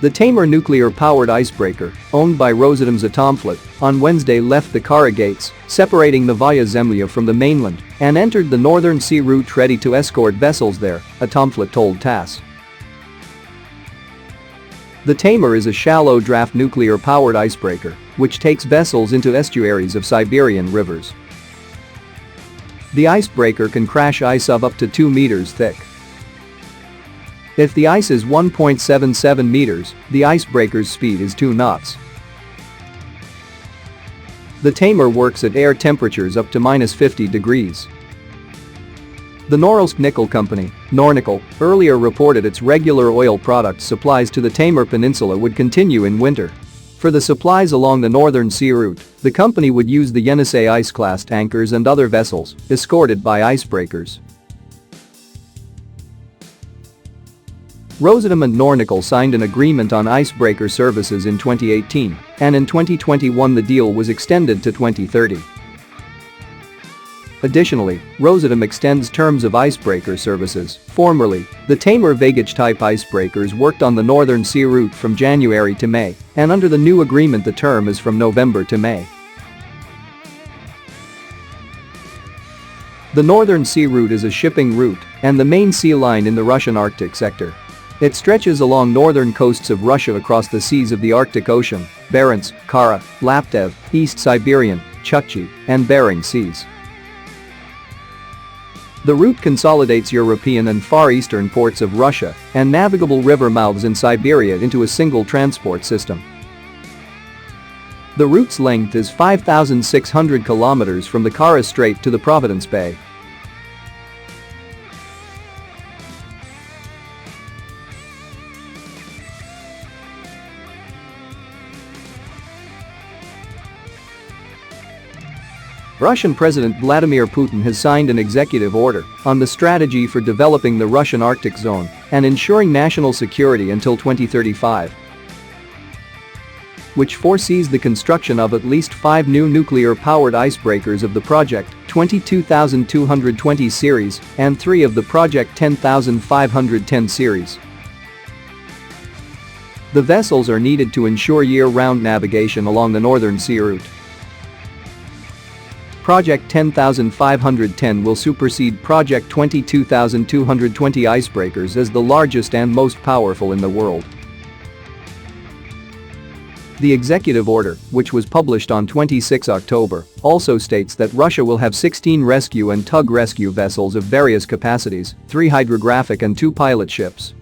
The Taimyr nuclear-powered icebreaker, owned by Rosatom's Atomfleet, on Wednesday left the Kara gates, separating Novaya Zemlya from the mainland, and entered the Northern Sea route ready to escort vessels there, Atomfleet told TASS. The Taimyr is a shallow-draft nuclear-powered icebreaker, which takes vessels into estuaries of Siberian rivers. The icebreaker can crash ice of up to 2 meters thick. If the ice is 1.77 meters, the icebreaker's speed is 2 knots. The Taimyr works at air temperatures up to -50 degrees. The Norilsk Nickel Company, Nornickel, earlier reported its regular oil product supplies to the Taimyr Peninsula would continue in winter. For the supplies along the Northern Sea route, the company would use the Yenisei ice-class tankers and other vessels, escorted by icebreakers. Rosatom and Nornickel signed an agreement on icebreaker services in 2018, and in 2021 the deal was extended to 2030. Additionally, Rosatom extends terms of icebreaker services. Formerly, the Taimyr Vagich-type icebreakers worked on the Northern Sea route from January to May, and under the new agreement the term is from November to May. The Northern Sea route is a shipping route and the main sea line in the Russian Arctic sector. It stretches along northern coasts of Russia across the seas of the Arctic Ocean, Barents, Kara, Laptev, East Siberian, Chukchi, and Bering Seas. The route consolidates European and Far Eastern ports of Russia and navigable river mouths in Siberia into a single transport system. The route's length is 5,600 kilometers from the Kara Strait to the Providence Bay. Russian President Vladimir Putin has signed an executive order on the strategy for developing the Russian Arctic zone and ensuring national security until 2035, which foresees the construction of at least 5 new nuclear-powered icebreakers of the Project 22,220 series and 3 of the Project 10,510 series. The vessels are needed to ensure year-round navigation along the Northern Sea route. Project 10,510 will supersede Project 22,220 icebreakers as the largest and most powerful in the world. The executive order, which was published on 26 October, also states that Russia will have 16 rescue and tug rescue vessels of various capacities, 3 hydrographic and 2 pilot ships.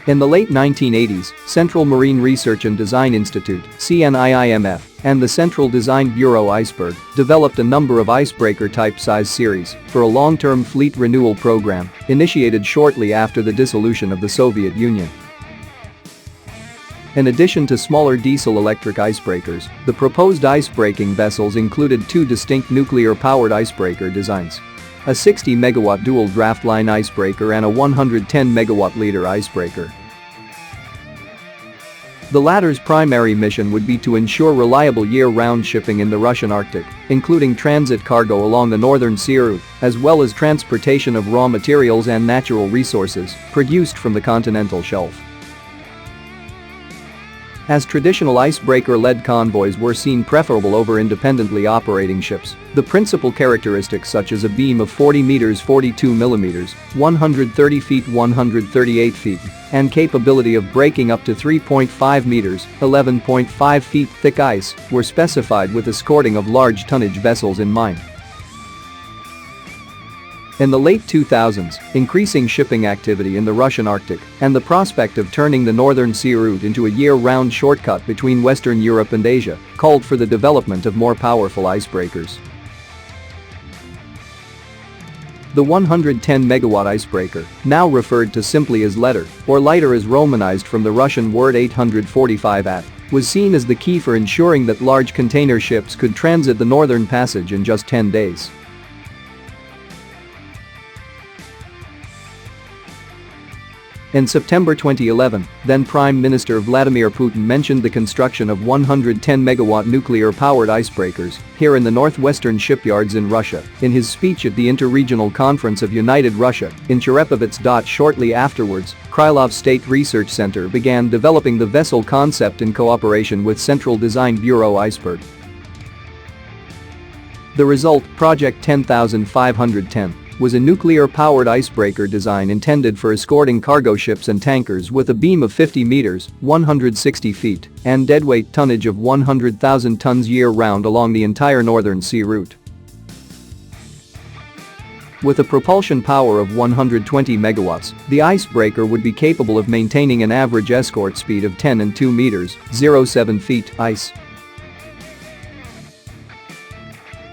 In the late 1980s, Central Marine Research and Design Institute (CNIIMF) and the Central Design Bureau Iceberg developed a number of icebreaker-type size series for a long-term fleet renewal program initiated shortly after the dissolution of the Soviet Union. In addition to smaller diesel-electric icebreakers, the proposed icebreaking vessels included 2 distinct nuclear-powered icebreaker designs: a 60-megawatt dual-draftline icebreaker and a 110-megawatt Leader icebreaker. The latter's primary mission would be to ensure reliable year-round shipping in the Russian Arctic, including transit cargo along the Northern Sea route, as well as transportation of raw materials and natural resources produced from the continental shelf. As traditional icebreaker-led convoys were seen preferable over independently operating ships, the principal characteristics such as a beam of 40 meters 42 millimeters, 130 feet 138 feet, and capability of breaking up to 3.5 meters 11.5 feet thick ice were specified with escorting of large tonnage vessels in mind. In the late 2000s, increasing shipping activity in the Russian Arctic and the prospect of turning the Northern Sea route into a year-round shortcut between Western Europe and Asia called for the development of more powerful icebreakers. The 110-megawatt icebreaker, now referred to simply as Leader, or lighter as romanized from the Russian word 845 at, was seen as the key for ensuring that large container ships could transit the Northern Passage in just 10 days. In September 2011, then Prime Minister Vladimir Putin mentioned the construction of 110-megawatt nuclear-powered icebreakers here in the northwestern shipyards in Russia in his speech at the Interregional Conference of United Russia in Cherepavets. Shortly afterwards, Krylov State Research Center began developing the vessel concept in cooperation with Central Design Bureau Iceberg. The result, Project 10510, was a nuclear-powered icebreaker design intended for escorting cargo ships and tankers with a beam of 50 meters (160 feet) and deadweight tonnage of 100,000 tons year-round along the entire Northern Sea route. With a propulsion power of 120 megawatts, the icebreaker would be capable of maintaining an average escort speed of 10 and 2 meters (07 feet) ice.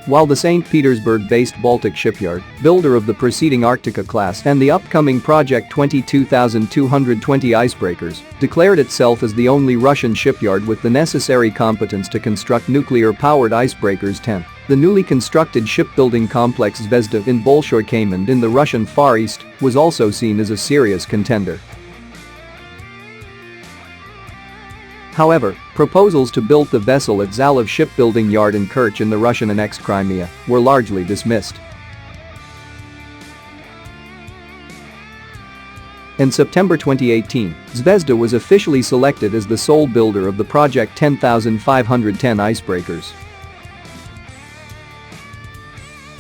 While the St. Petersburg-based Baltic shipyard, builder of the preceding Arctica class and the upcoming Project 22,220 icebreakers, declared itself as the only Russian shipyard with the necessary competence to construct nuclear-powered icebreakers 10. The newly constructed shipbuilding complex Zvezda in Bolshoi Kamend in the Russian Far East was also seen as a serious contender. However, proposals to build the vessel at Zalov shipbuilding yard in Kerch in the Russian-annexed Crimea were largely dismissed. In September 2018, Zvezda was officially selected as the sole builder of the Project 10510 icebreakers.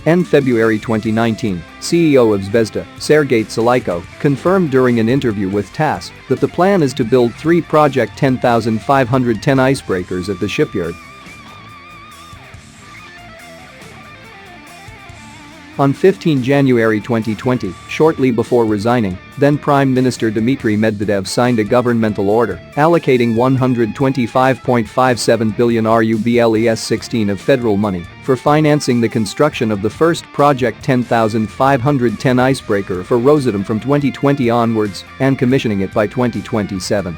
In February 2019, CEO of Zvezda, Sergei Tsalyko, confirmed during an interview with TASS that the plan is to build 3 Project 10510 icebreakers at the shipyard. On 15 January 2020, shortly before resigning, then Prime Minister Dmitry Medvedev signed a governmental order allocating 125.57 billion rubles-16 of federal money for financing the construction of the first Project 10510 icebreaker for Rosatom from 2020 onwards and commissioning it by 2027.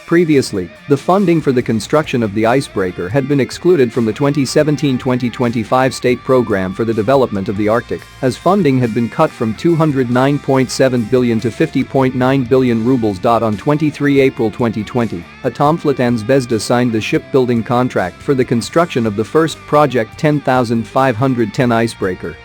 Previously, the funding for the construction of the icebreaker had been excluded from the 2017-2025 state program for the development of the Arctic, as funding had been cut from 209.7 billion to 50.9 billion rubles. On 23 April 2020, Atomflot and Zvezda signed the shipbuilding contract for the construction of the first Project 10510 icebreaker.